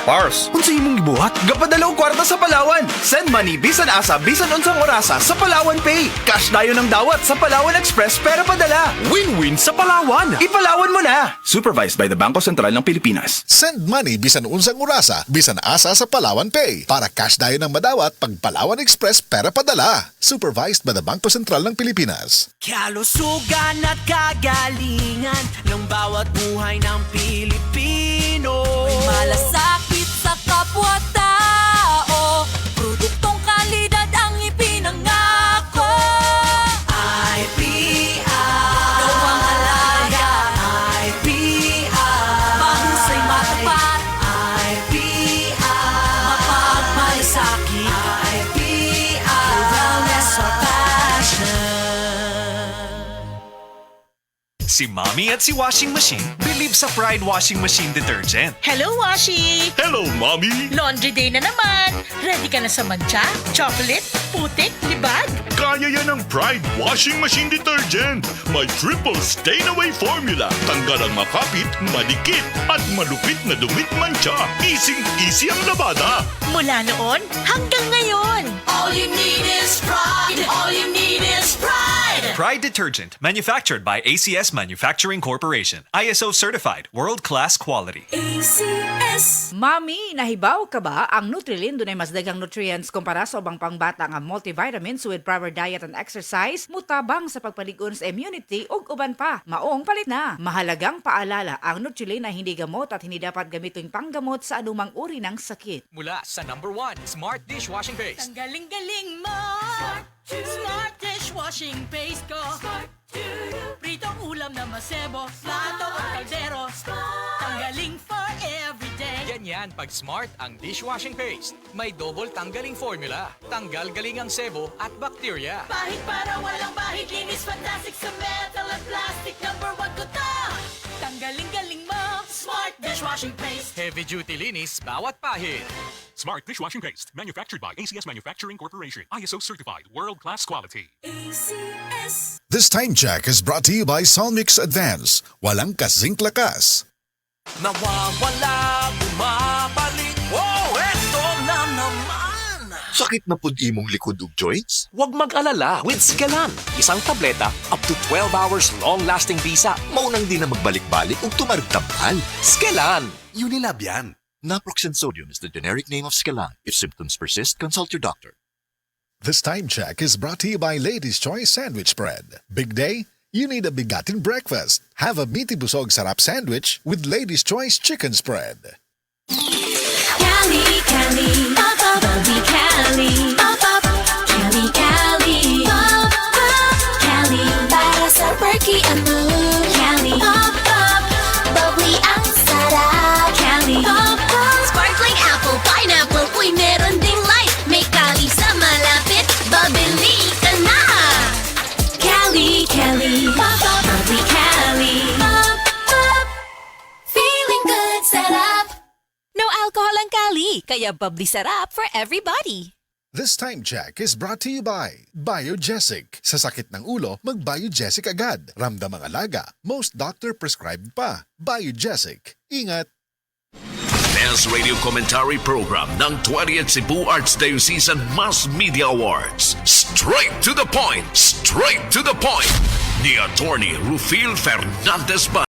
Pars, Unsay imong gibuhat? gapadalaw kwarta sa Palawan. Send money bisan asa bisan unsang orasa sa Palawan Pay. Cash dayon ang dawat sa Palawan Express pero padala. Win-win sa Palawan. Ipalawan mo na. Supervised by the Bangko Sentral ng Pilipinas. Send money bisan unsang orasa, bisan asa sa Palawan Pay. Para cash dayon ng madawat pag Palawan Express pera padala. Supervised by the Bangko Sentral ng Pilipinas. Kalusugan at kagalingan ng bawat buhay ng Pilipino. May malasakit sa kapwa-tao, produktong kalidad ang ipinangako. IPR, Gawang alaga, IPR, mahusay matapat, IPR, mapagmalasakit, IPR, wellness or passion. Si Mommy at si Washing Machine believe sa Pride Washing Machine Detergent. Hello, Washi! Hello, Mommy! Laundry day na naman! Ready ka na sa mancha, chocolate, putik, libag? Kaya yan ang Pride Washing Machine Detergent. May triple stain-away formula. Tanggal ang makapit, madikit, at malupit na dumit mancha. Easy ang labada. Mula noon hanggang ngayon! All you need is pride. All you need is pride. Pride Detergent, manufactured by ACS Manufacturing Corporation. ISO certified, world-class quality. ACS. Mami, nahibaw ka ba? Ang Nutrilin dunay mas daghang nutrients kumpara sa ubang pangbata nga multivitamins with proper diet and exercise, mutabang sa pagpalig-on sa immunity ug uban pa. Maong palit na. Mahalagang paalala, ang Nutrilin ay hindi gamot at hindi dapat gamitin panggamot sa anumang uri ng sakit. Mula sa number 1, Smart Dishwashing Paste. Ang galing-galing mo. Smart dishwashing paste ko. Pritong ulam na masebo. Plato at kaldero. Tanggaling for everyday. Ganyan pag Smart ang dishwashing paste. May double tanggaling formula. Tanggal galing ang sebo at bakterya. Bahid para walang bahid. Linis fantastic sa metal at plastic. Number 1 ko to. Tanggaling-galing mo. Smart dishwashing paste. Heavy duty linis bawat pahid. Smart Dishwashing Paste. Manufactured by ACS Manufacturing Corporation. ISO certified. World-class quality. ACS. This time check is brought to you by Solmix Advance. Walang kasing lakas. nawawala, bumabalik. Oh, eto na naman! Sakit na pud imong likod ug joints? Huwag mag-alala with Scalan. Isang tableta, up to 12 hours long-lasting bisa. Maunang di na magbalik-balik ug tumarigtabhal. Scalan! Unilab yan. Naproxen sodium is the generic name of Scalan. If symptoms persist, consult your doctor. This time check is brought to you by Ladies' Choice Sandwich Bread. Big day? You need a bigatin breakfast. Have a meaty busog sarap sandwich with Ladies' Choice Chicken Spread. Cali, Cali, pop, pop, bubbly Cali, pop, pop, Cali, Cali, pop, pop, Cali, para sa perky ang mood. Cali, pop, pop, bubbly ang sarap. Cali, pop, pop, sparkling apple, pineapple, uy, meron ding light. May Cali sa malapit, babili ka na. Cali, Cali, pop, pop, bubbly Cali, pop, pop, feeling good, sarap. No alcohol ang Cali, kaya bubbly sarap for everybody. This time check is brought to you by Biogesic. Sa sakit ng ulo, mag-Biogesic agad. Ramdam ang alaga, most doctor prescribed pa. Biogesic. Ingat! Best Radio Commentary Program ng 20th Cebu Arts Diocesan Mass Media Awards. Straight to the point! Straight to the point! Ni Attorney Rufil Fernandez Banda.